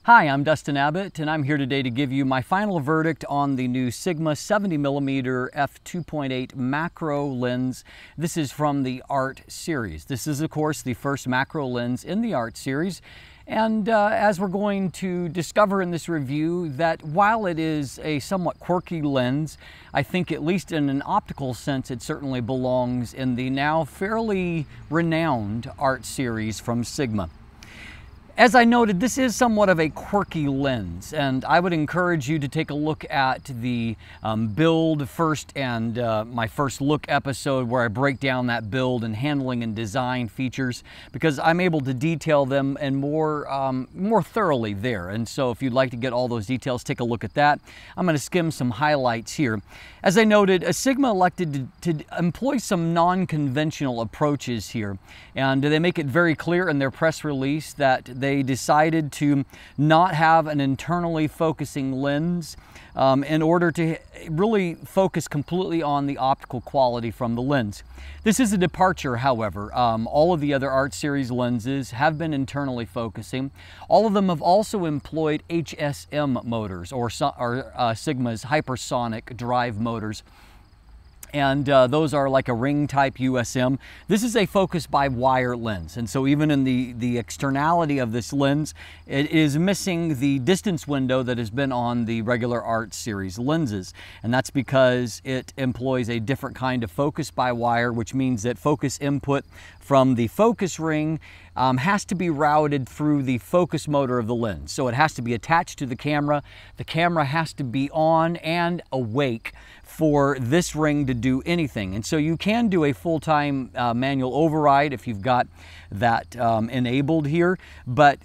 Hi, I'm Dustin Abbott, and I'm here today to give you my final verdict on the new Sigma 70mm f2.8 macro lens. This is from the ART series. This is, of course, the first macro lens in the ART series. And as we're going to discover in this review, that while it is a somewhat quirky lens, I think at least in an optical sense, it certainly belongs in the now fairly renowned ART series from Sigma. As I noted, this is somewhat of a quirky lens, and I would encourage you to take a look at the build first and my first look episode where I break down that build and handling and design features, because I'm able to detail them and more thoroughly there. And so if you'd like to get all those details, take a look at that. I'm going to skim some highlights here. As I noted, Sigma elected to employ some non-conventional approaches here, and they make it very clear in their press release that they decided to not have an internally focusing lens in order to really focus completely on the optical quality from the lens. This is a departure, however. All of the other ART series lenses have been internally focusing. All of them have also employed HSM motors, or Sigma's hypersonic drive motors. And those are like a ring type USM. This is a focus by wire lens, and so even in the externality of this lens, it is missing the distance window that has been on the regular ART series lenses, and that's because it employs a different kind of focus by wire, which means that focus input from the focus ring has to be routed through the focus motor of the lens. So it has to be attached to the camera. The camera has to be on and awake for this ring to do anything. And so you can do a full-time manual override if you've got that enabled here, but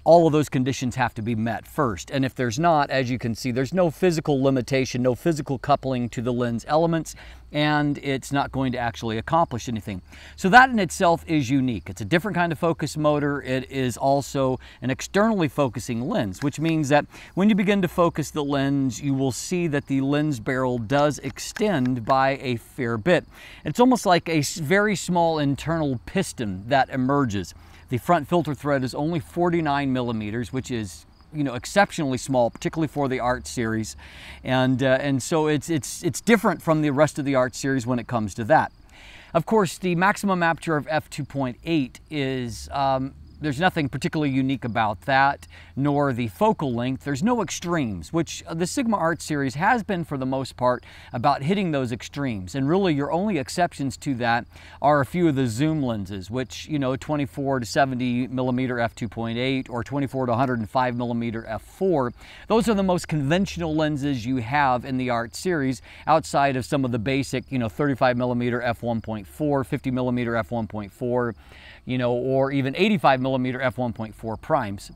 all of those conditions have to be met first. And if there's not, as you can see, there's no physical limitation, no physical coupling to the lens elements, and it's not going to actually accomplish anything. So that in itself is unique. It's a different kind of focus motor. It is also an externally focusing lens, which means that when you begin to focus the lens, you will see that the lens barrel does extend by a fair bit. It's almost like a very small internal piston that emerges. The front filter thread is only 49mm, which is, you know, exceptionally small, particularly for the ART series, and so it's different from the rest of the ART series when it comes to that. Of course, the maximum aperture of f2.8 is there's nothing particularly unique about that, nor the focal length. There's no extremes, which the Sigma ART series has been for the most part about hitting those extremes. And really your only exceptions to that are a few of the zoom lenses, which, you know, 24 to 70mm f2.8 or 24 to 105mm f4. Those are the most conventional lenses you have in the ART series, outside of some of the basic, you know, 35mm f1.4, 50mm f1.4, you know, or even 85mm f1.4 primes.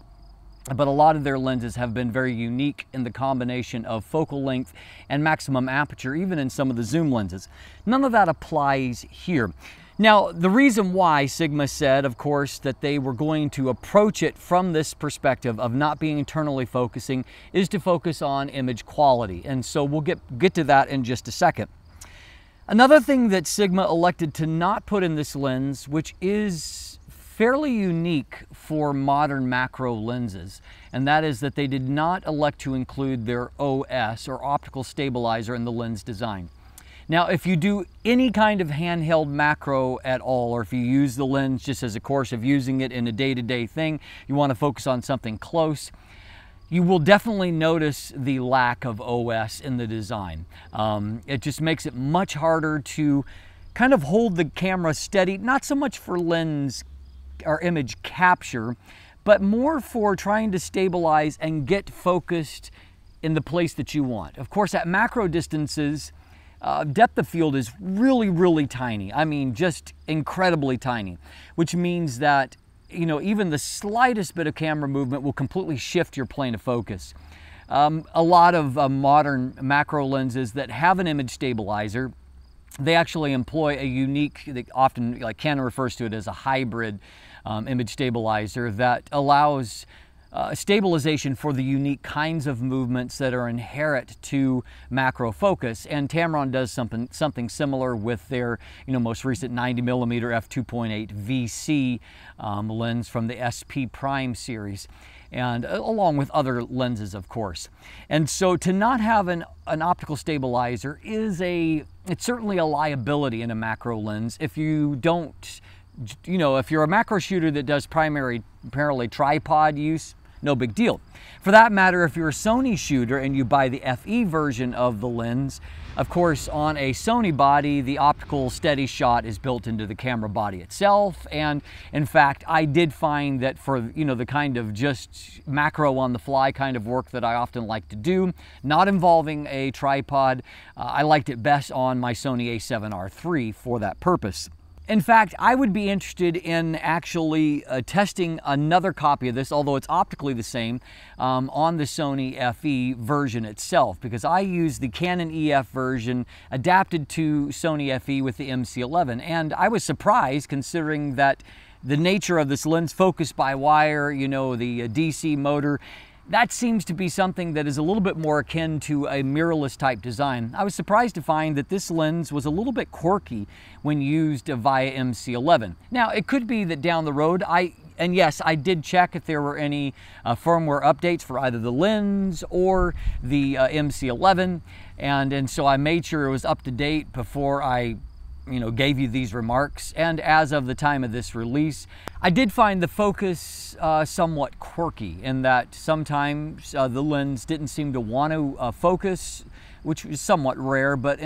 But a lot of their lenses have been very unique in the combination of focal length and maximum aperture, even in some of the zoom lenses. None of that applies here. Now, the reason why Sigma said, of course, that they were going to approach it from this perspective of not being internally focusing is to focus on image quality. And so we'll get to that in just a second. Another thing that Sigma elected to not put in this lens, which is fairly unique for modern macro lenses, and that is that they did not elect to include their OS, or Optical Stabilizer, in the lens design. Now, if you do any kind of handheld macro at all, or if you use the lens just as a course of using it in a day-to-day thing, you want to focus on something close, you will definitely notice the lack of OS in the design. It just makes it much harder to kind of hold the camera steady, not so much for lens or image capture, but more for trying to stabilize and get focused in the place that you want. Of course, at macro distances, depth of field is really, really tiny. I mean, just incredibly tiny, which means that, you know, even the slightest bit of camera movement will completely shift your plane of focus. A lot of modern macro lenses that have an image stabilizer, they actually employ a unique, often like Canon refers to it as a hybrid image stabilizer that allows stabilization for the unique kinds of movements that are inherent to macro focus. And Tamron does something similar with their most recent 90mm f2.8 VC lens from the SP Prime series, and along with other lenses, of course. And so to not have an optical stabilizer it's certainly a liability in a macro lens. If you don't, if you're a macro shooter that does primarily tripod use, no big deal. For that matter, if you're a Sony shooter and you buy the FE version of the lens, of course, on a Sony body, the Optical Steadyshot is built into the camera body itself. And in fact, I did find that for, the kind of just macro on the fly kind of work that I often like to do, not involving a tripod, I liked it best on my Sony a7R III for that purpose. In fact, I would be interested in actually testing another copy of this, although it's optically the same, on the Sony FE version itself, because I use the Canon EF version adapted to Sony FE with the MC11. And I was surprised, considering that the nature of this lens, focus by wire, the DC motor, that seems to be something that is a little bit more akin to a mirrorless type design. I was surprised to find that this lens was a little bit quirky when used via MC11. Now, it could be that down the road, and yes, I did check if there were any firmware updates for either the lens or the MC11, and so I made sure it was up to date before I gave you these remarks. And as of the time of this release, I did find the focus somewhat quirky in that sometimes the lens didn't seem to want to focus, which was somewhat rare, but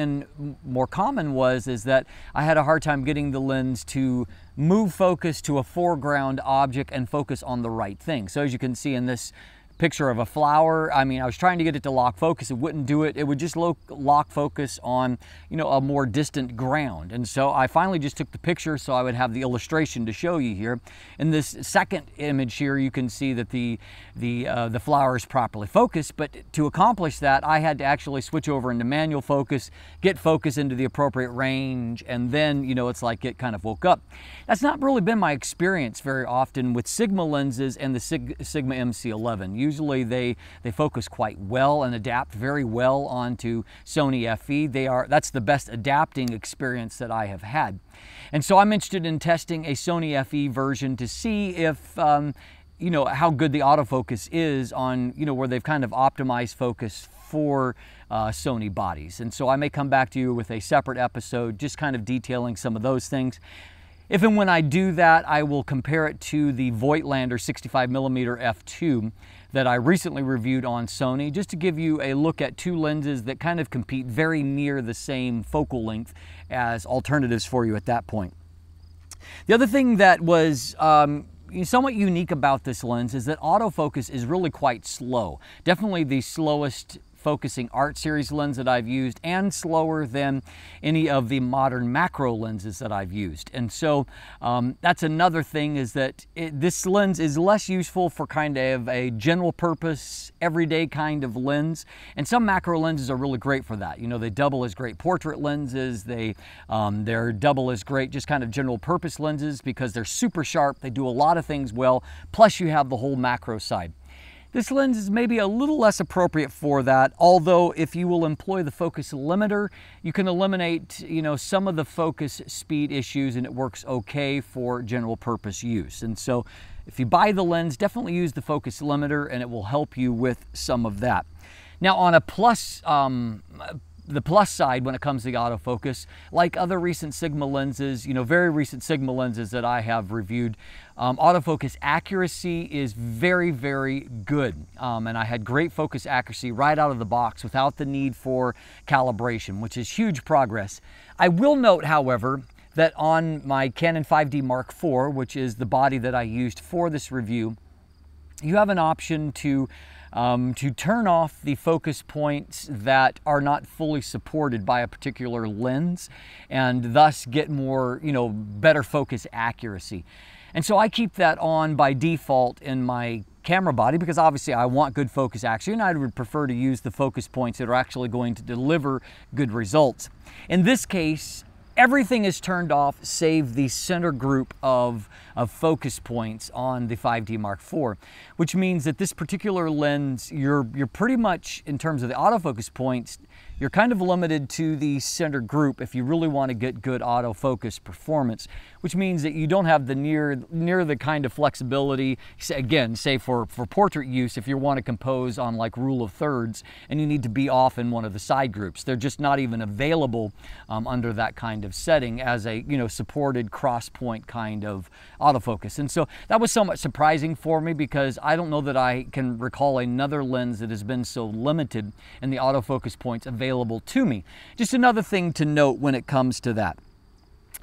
more common is that I had a hard time getting the lens to move focus to a foreground object and focus on the right thing. So as you can see in this picture of a flower, I was trying to get it to lock focus, it wouldn't do it. It would just lock focus on, a more distant ground. And so I finally just took the picture so I would have the illustration to show you here. In this second image here, you can see that the flower is properly focused, but to accomplish that, I had to actually switch over into manual focus, get focus into the appropriate range, and then, it's like it kind of woke up. That's not really been my experience very often with Sigma lenses and the Sigma MC11. Usually they focus quite well and adapt very well onto Sony FE. That's the best adapting experience that I have had. And so I'm interested in testing a Sony FE version to see if, how good the autofocus is on, where they've kind of optimized focus for Sony bodies. And so I may come back to you with a separate episode just kind of detailing some of those things. If and when I do that, I will compare it to the Voigtlander 65mm f2 that I recently reviewed on Sony, just to give you a look at two lenses that kind of compete very near the same focal length as alternatives for you at that point. The other thing that was somewhat unique about this lens is that autofocus is really quite slow. Definitely the slowest focusing art series lens that I've used, and slower than any of the modern macro lenses that I've used. And so that's another thing, is that this lens is less useful for kind of a general purpose, everyday kind of lens. And some macro lenses are really great for that. They double as great portrait lenses. They're double as great just kind of general purpose lenses because they're super sharp. They do a lot of things well. Plus you have the whole macro side. This lens is maybe a little less appropriate for that, although if you will employ the focus limiter, you can eliminate, some of the focus speed issues, and it works okay for general purpose use. And so if you buy the lens, definitely use the focus limiter and it will help you with some of that. Now on a the plus side when it comes to the autofocus, like other recent Sigma lenses, very recent Sigma lenses that I have reviewed, autofocus accuracy is very, very good. And I had great focus accuracy right out of the box without the need for calibration, which is huge progress. I will note, however, that on my Canon 5D Mark IV, which is the body that I used for this review, you have an option to turn off the focus points that are not fully supported by a particular lens, and thus get more, better focus accuracy. And so I keep that on by default in my camera body because obviously I want good focus accuracy, and I would prefer to use the focus points that are actually going to deliver good results. In this case, everything is turned off save the center group of focus points on the 5D Mark IV, which means that this particular lens, you're pretty much, in terms of the autofocus points, you're kind of limited to the center group if you really want to get good autofocus performance, which means that you don't have the near the kind of flexibility, again, say for portrait use, if you want to compose on like rule of thirds and you need to be off in one of the side groups. They're just not even available under that kind of setting as a, you know, supported cross point kind of autofocus. And so that was somewhat surprising for me, because I don't know that I can recall another lens that has been so limited in the autofocus points available to me. Just another thing to note when it comes to that.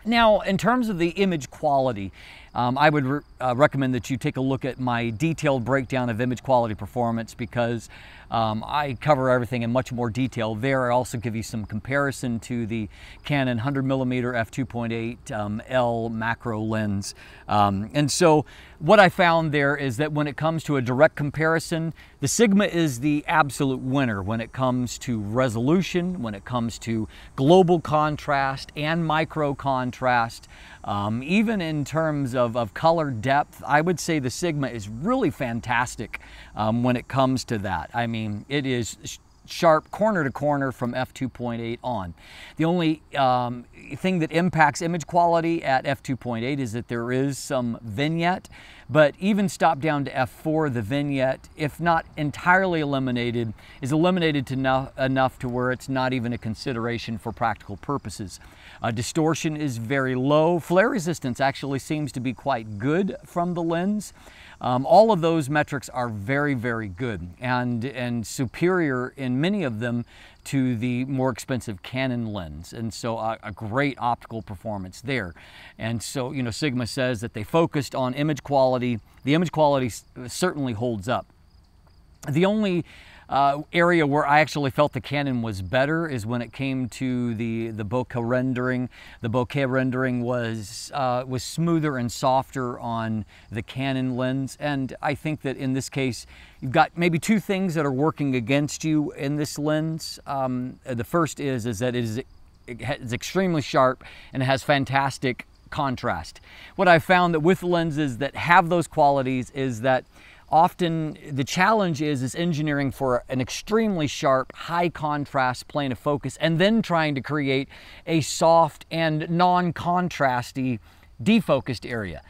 Now, in terms of the image quality, I would recommend that you take a look at my detailed breakdown of image quality performance, because I cover everything in much more detail there. I also give you some comparison to the Canon 100mm f2.8 L macro lens. And so what I found there is that when it comes to a direct comparison, the Sigma is the absolute winner when it comes to resolution, when it comes to global contrast and micro contrast. Even in terms of color depth, I would say the Sigma is really fantastic when it comes to that. I mean, it is sharp corner to corner from f2.8 on. The only thing that impacts image quality at f2.8 is that there is some vignette, but even stop down to f4, the vignette, if not entirely eliminated, is eliminated to enough to where it's not even a consideration for practical purposes. Distortion is very low. Flare resistance actually seems to be quite good from the lens. All of those metrics are very, very good and superior in many of them to the more expensive Canon lens. And so a great optical performance there. And so, you know, Sigma says that they focused on image quality. The image quality certainly holds up. The only area where I actually felt the Canon was better is when it came to the bokeh rendering. The bokeh rendering was smoother and softer on the Canon lens, and I think that in this case you've got maybe two things that are working against you in this lens. The first is that it is extremely sharp and it has fantastic contrast. What I've found that with lenses that have those qualities is that often the challenge is engineering for an extremely sharp, high contrast plane of focus and then trying to create a soft and non-contrasty defocused area.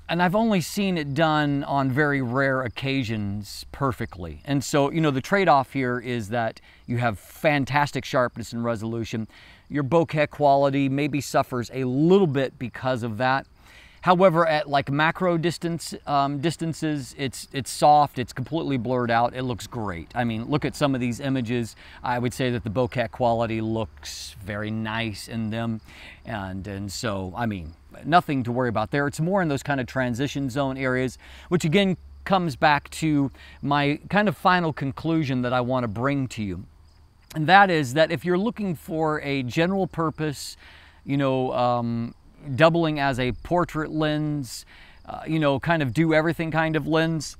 And I've only seen it done on very rare occasions perfectly. And so, you know, the trade-off here is that you have fantastic sharpness and resolution. Your bokeh quality maybe suffers a little bit because of that. However, at like macro distances, it's soft, it's completely blurred out, it looks great. I mean, look at some of these images. I would say that the bokeh quality looks very nice in them. And so, I mean, nothing to worry about there. It's more in those kind of transition zone areas, which again comes back to my kind of final conclusion that I want to bring to you. And that is that if you're looking for a general purpose, you know, doubling as a portrait lens, you know, kind of do everything kind of lens,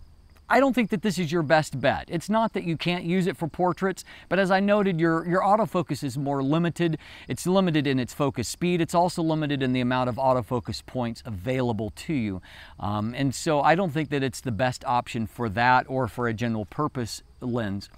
I don't think that this is your best bet. It's not that you can't use it for portraits, but as I noted, your autofocus is more limited. It's limited in its focus speed. It's also limited in the amount of autofocus points available to you. And so I don't think that it's the best option for that or for a general purpose lens.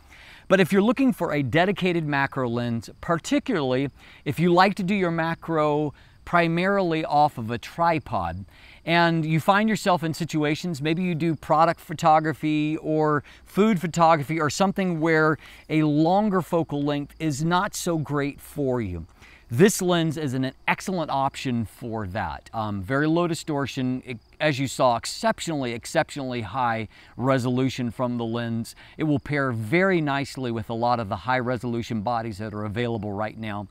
But if you're looking for a dedicated macro lens, particularly if you like to do your macro primarily off of a tripod, and you find yourself in situations, maybe you do product photography or food photography or something where a longer focal length is not so great for you, this lens is an excellent option for that. Very low distortion, as you saw, exceptionally high resolution from the lens. It will pair very nicely with a lot of the high resolution bodies that are available right now.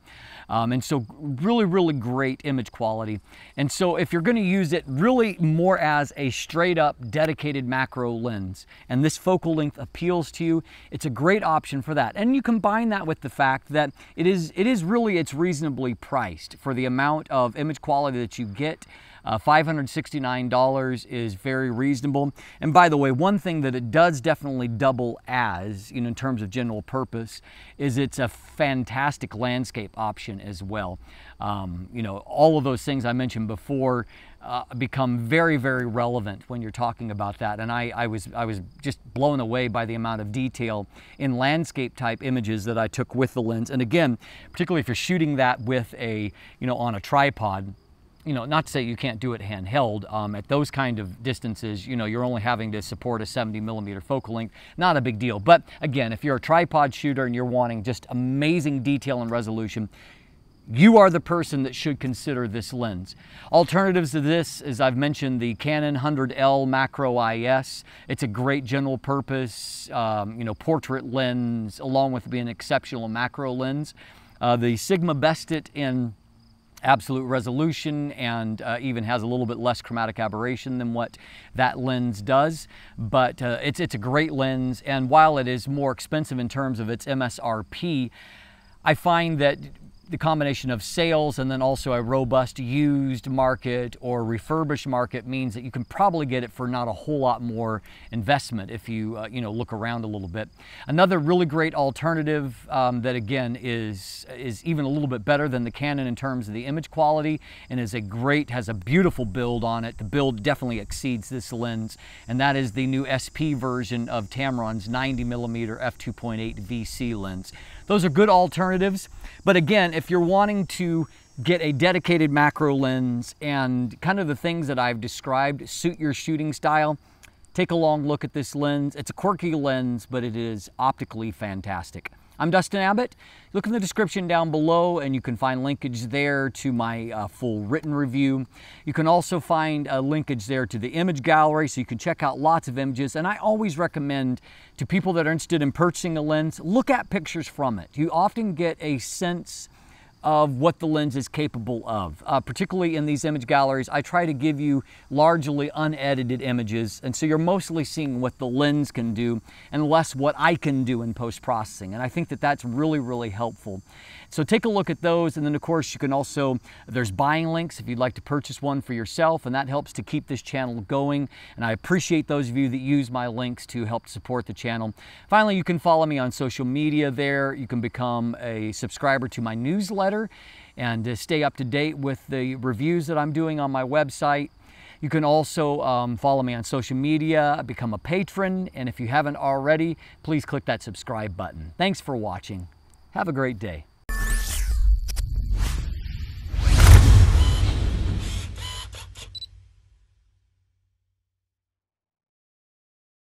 And so really great image quality. And so if you're going to use it really more as a straight up dedicated macro lens and this focal length appeals to you, it's a great option for that. And you combine that with the fact that it's reasonably priced for the amount of image quality that you get. $569 is very reasonable. And by the way, one thing that it does definitely double as, in terms of general purpose, is it's a fantastic landscape option as well. All of those things I mentioned before become very, very relevant when you're talking about that. And I was just blown away by the amount of detail in landscape type images that I took with the lens. And again, particularly if you're shooting that with on a tripod, not to say you can't do it handheld. At those kind of distances, you're only having to support a 70mm focal length. Not a big deal. But again, if you're a tripod shooter and you're wanting just amazing detail and resolution, you are the person that should consider this lens. Alternatives to this, as I've mentioned, the Canon 100L Macro IS. It's a great general purpose, portrait lens, along with being an exceptional macro lens. The Sigma bests it in absolute resolution and even has a little bit less chromatic aberration than what that lens does. But it's a great lens, and while it is more expensive in terms of its MSRP, I find that the combination of sales and then also a robust used market or refurbished market means that you can probably get it for not a whole lot more investment if you look around a little bit. Another really great alternative that again is even a little bit better than the Canon in terms of the image quality and has a beautiful build on it. The build definitely exceeds this lens, and that is the new SP version of Tamron's 90mm f2.8 VC lens. Those are good alternatives, but again, if you're wanting to get a dedicated macro lens and kind of the things that I've described suit your shooting style, take a long look at this lens. It's a quirky lens, but it is optically fantastic. I'm Dustin Abbott. Look in the description down below and you can find linkage there to my full written review. You can also find a linkage there to the image gallery so you can check out lots of images. And I always recommend to people that are interested in purchasing a lens, look at pictures from it. You often get a sense of what the lens is capable of. Particularly in these image galleries, I try to give you largely unedited images, and so you're mostly seeing what the lens can do and less what I can do in post-processing, and I think that that's really, really helpful. So take a look at those, and then of course you can also, there's buying links if you'd like to purchase one for yourself, and that helps to keep this channel going, and I appreciate those of you that use my links to help support the channel. Finally, you can follow me on social media there. You can become a subscriber to my newsletter and stay up to date with the reviews that I'm doing on my website. You can also follow me on social media, become a patron, and if you haven't already, please click that subscribe button. Thanks for watching. Have a great day.